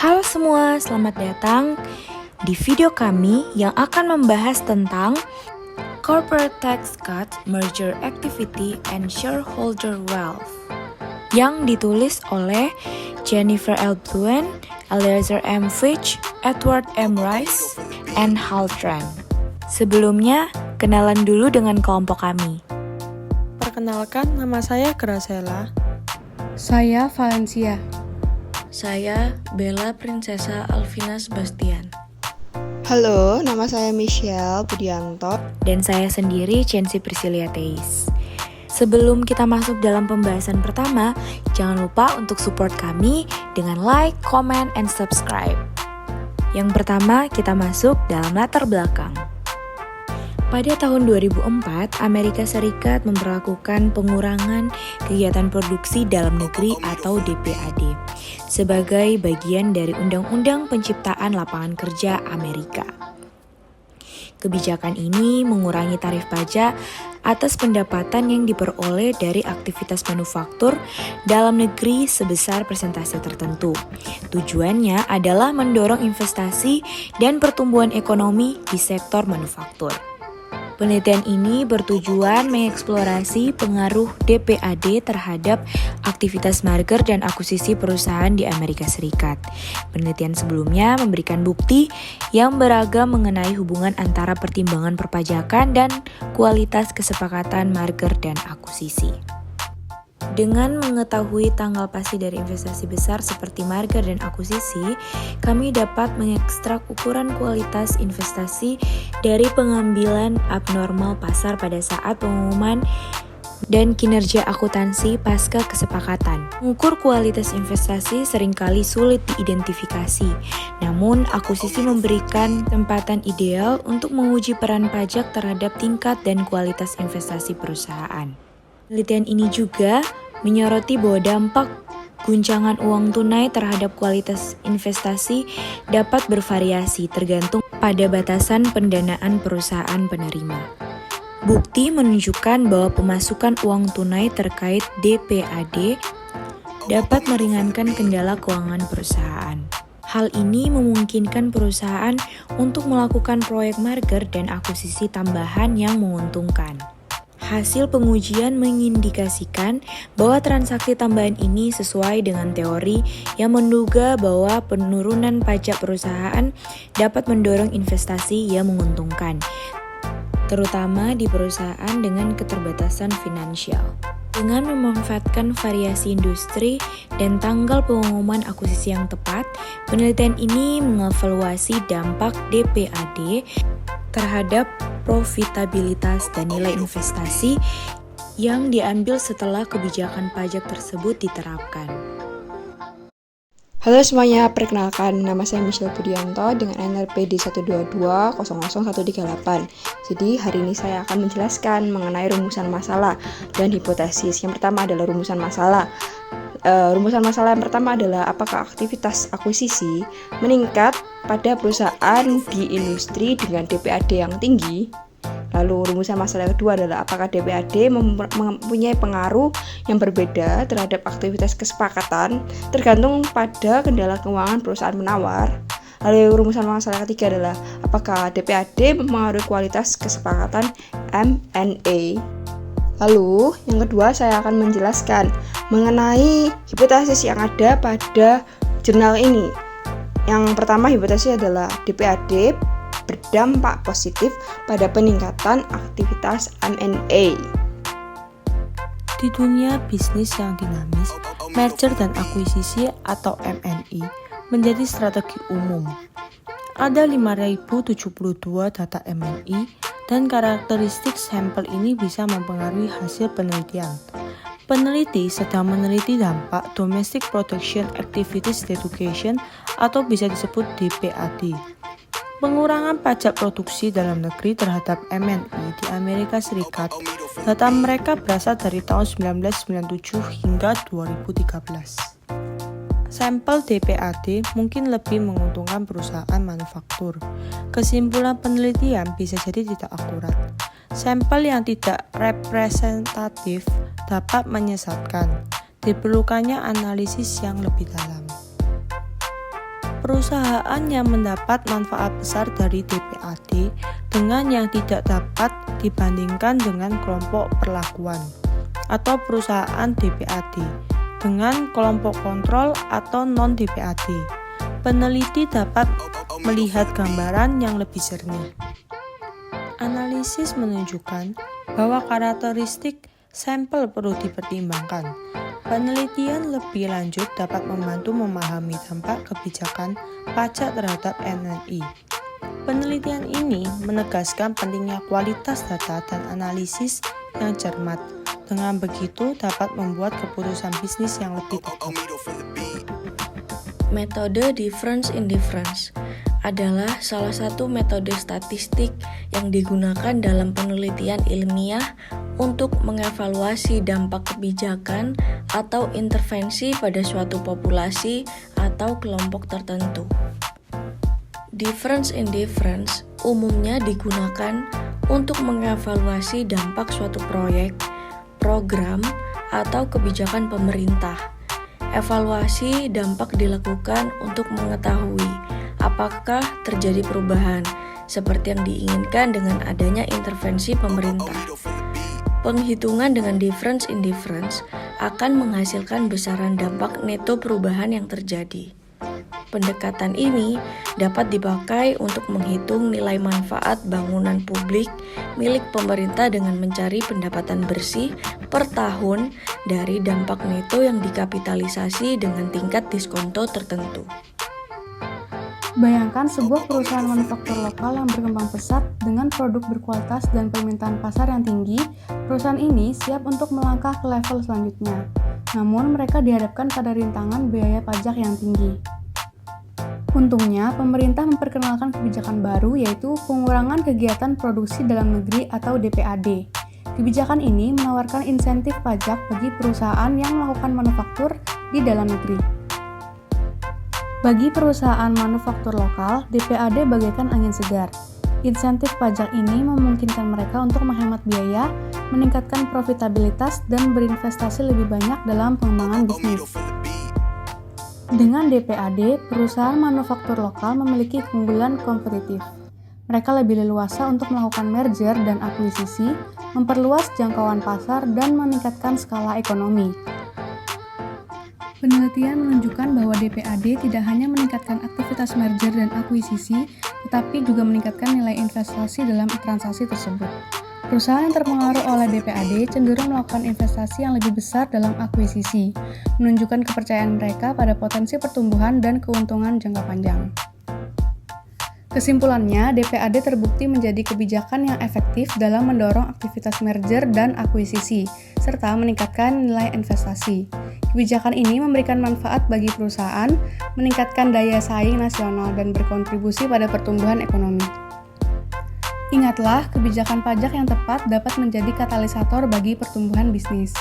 Halo semua, selamat datang di video kami yang akan membahas tentang Corporate Tax Cut, Merger Activity, and Shareholder Wealth yang ditulis oleh Jennifer L. Bluen, Eliezer M. Fitch, Edward M. Rice, and Hal Tran. Sebelumnya, kenalan dulu dengan kelompok kami. Perkenalkan, nama saya Gracella. Saya Valencia. Saya Bella Prinsesa Alvina Sebastian. Halo, nama saya Michelle Budianto. Dan saya sendiri Chensi Priscilia Teis. Sebelum kita masuk dalam pembahasan pertama, jangan lupa untuk support kami dengan like, comment, and subscribe. Yang pertama, kita masuk dalam latar belakang. Pada tahun 2004, Amerika Serikat memberlakukan pengurangan kegiatan produksi dalam negeri atau DPAD sebagai bagian dari Undang-Undang Penciptaan Lapangan Kerja Amerika. Kebijakan ini mengurangi tarif pajak atas pendapatan yang diperoleh dari aktivitas manufaktur dalam negeri sebesar persentase tertentu. Tujuannya adalah mendorong investasi dan pertumbuhan ekonomi di sektor manufaktur. Penelitian ini bertujuan mengeksplorasi pengaruh DPAD terhadap aktivitas merger dan akuisisi perusahaan di Amerika Serikat. Penelitian sebelumnya memberikan bukti yang beragam mengenai hubungan antara pertimbangan perpajakan dan kualitas kesepakatan merger dan akuisisi. Dengan mengetahui tanggal pasti dari investasi besar seperti merger dan akuisisi, kami dapat mengekstrak ukuran kualitas investasi dari pengambilan abnormal pasar pada saat pengumuman dan kinerja akuntansi pasca kesepakatan. Mengukur kualitas investasi seringkali sulit diidentifikasi, namun akuisisi memberikan kesempatan ideal untuk menguji peran pajak terhadap tingkat dan kualitas investasi perusahaan. Penelitian ini juga menyoroti bahwa dampak guncangan uang tunai terhadap kualitas investasi dapat bervariasi tergantung pada batasan pendanaan perusahaan penerima. Bukti menunjukkan bahwa pemasukan uang tunai terkait DPAD dapat meringankan kendala keuangan perusahaan. Hal ini memungkinkan perusahaan untuk melakukan proyek merger dan akuisisi tambahan yang menguntungkan. Hasil pengujian mengindikasikan bahwa transaksi tambahan ini sesuai dengan teori yang menduga bahwa penurunan pajak perusahaan dapat mendorong investasi yang menguntungkan, terutama di perusahaan dengan keterbatasan finansial. Dengan memanfaatkan variasi industri dan tanggal pengumuman akuisisi yang tepat, penelitian ini mengevaluasi dampak DPAD terhadap profitabilitas dan nilai investasi yang diambil setelah kebijakan pajak tersebut diterapkan. Halo semuanya, perkenalkan nama saya Michelle Budianto dengan NRPD 122000138. Jadi hari ini saya akan menjelaskan mengenai rumusan masalah dan hipotesis. Yang pertama adalah rumusan masalah. Rumusan masalah yang pertama adalah apakah aktivitas akuisisi meningkat pada perusahaan di industri dengan DPAD yang tinggi. Lalu rumusan masalah yang kedua adalah apakah DPAD mempunyai pengaruh yang berbeda terhadap aktivitas kesepakatan tergantung pada kendala keuangan perusahaan menawar. Lalu rumusan masalah ketiga adalah apakah DPAD mempengaruhi kualitas kesepakatan M&A. Lalu yang kedua saya akan menjelaskan mengenai hipotesis yang ada pada jurnal ini. Yang pertama hipotesis adalah DPAD berdampak positif pada peningkatan aktivitas M&A. Di dunia bisnis yang dinamis, merger dan akuisisi atau M&A menjadi strategi umum. Ada 5.072 data M&A dan karakteristik sampel ini bisa mempengaruhi hasil penelitian. Peneliti sedang meneliti dampak Domestic Production Activities Deduction atau bisa disebut DPAD. Pengurangan pajak produksi dalam negeri terhadap M&A di Amerika Serikat. Data mereka berasal dari tahun 1997 hingga 2013. Sampel DPAD mungkin lebih menguntungkan perusahaan manufaktur. Kesimpulan penelitian bisa jadi tidak akurat. Sampel yang tidak representatif dapat menyesatkan. Diperlukannya analisis yang lebih dalam. Perusahaan yang mendapat manfaat besar dari DPAD dengan yang tidak dapat dibandingkan dengan kelompok perlakuan atau perusahaan DPAD dengan kelompok kontrol atau non-DPAD. Peneliti dapat melihat gambaran yang lebih jernih. Analisis menunjukkan bahwa karakteristik sampel perlu dipertimbangkan. Penelitian lebih lanjut dapat membantu memahami dampak kebijakan pajak terhadap MNI. Penelitian ini menegaskan pentingnya kualitas data dan analisis yang cermat. Dengan begitu dapat membuat keputusan bisnis yang lebih tepat. Metode difference in difference adalah salah satu metode statistik yang digunakan dalam penelitian ilmiah untuk mengevaluasi dampak kebijakan atau intervensi pada suatu populasi atau kelompok tertentu. Difference in difference umumnya digunakan untuk mengevaluasi dampak suatu proyek, program, atau kebijakan pemerintah. Evaluasi dampak dilakukan untuk mengetahui apakah terjadi perubahan seperti yang diinginkan dengan adanya intervensi pemerintah. Penghitungan dengan difference in difference akan menghasilkan besaran dampak neto perubahan yang terjadi. Pendekatan ini dapat dipakai untuk menghitung nilai manfaat bangunan publik milik pemerintah dengan mencari pendapatan bersih per tahun dari dampak neto yang dikapitalisasi dengan tingkat diskonto tertentu. Bayangkan sebuah perusahaan manufaktur lokal yang berkembang pesat dengan produk berkualitas dan permintaan pasar yang tinggi. Perusahaan ini siap untuk melangkah ke level selanjutnya. Namun mereka dihadapkan pada rintangan biaya pajak yang tinggi. Untungnya, pemerintah memperkenalkan kebijakan baru yaitu pengurangan kegiatan produksi dalam negeri atau DPAD. Kebijakan ini menawarkan insentif pajak bagi perusahaan yang melakukan manufaktur di dalam negeri. Bagi perusahaan manufaktur lokal, DPAD bagaikan angin segar. Insentif pajak ini memungkinkan mereka untuk menghemat biaya, meningkatkan profitabilitas, dan berinvestasi lebih banyak dalam pengembangan bisnis. Dengan DPAD, perusahaan manufaktur lokal memiliki keunggulan kompetitif. Mereka lebih leluasa untuk melakukan merger dan akuisisi, memperluas jangkauan pasar, dan meningkatkan skala ekonomi. Penelitian menunjukkan bahwa DPAD tidak hanya meningkatkan aktivitas merger dan akuisisi, tetapi juga meningkatkan nilai investasi dalam transaksi tersebut. Perusahaan yang terpengaruh oleh DPAD cenderung melakukan investasi yang lebih besar dalam akuisisi, menunjukkan kepercayaan mereka pada potensi pertumbuhan dan keuntungan jangka panjang. Kesimpulannya, DPAD terbukti menjadi kebijakan yang efektif dalam mendorong aktivitas merger dan akuisisi, serta meningkatkan nilai investasi. Kebijakan ini memberikan manfaat bagi perusahaan, meningkatkan daya saing nasional, dan berkontribusi pada pertumbuhan ekonomi. Ingatlah, kebijakan pajak yang tepat dapat menjadi katalisator bagi pertumbuhan bisnis.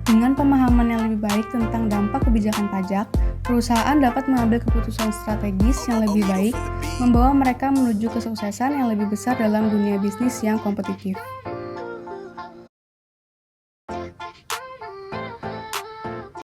Dengan pemahaman yang lebih baik tentang dampak kebijakan pajak, perusahaan dapat mengambil keputusan strategis yang lebih baik, membawa mereka menuju kesuksesan yang lebih besar dalam dunia bisnis yang kompetitif.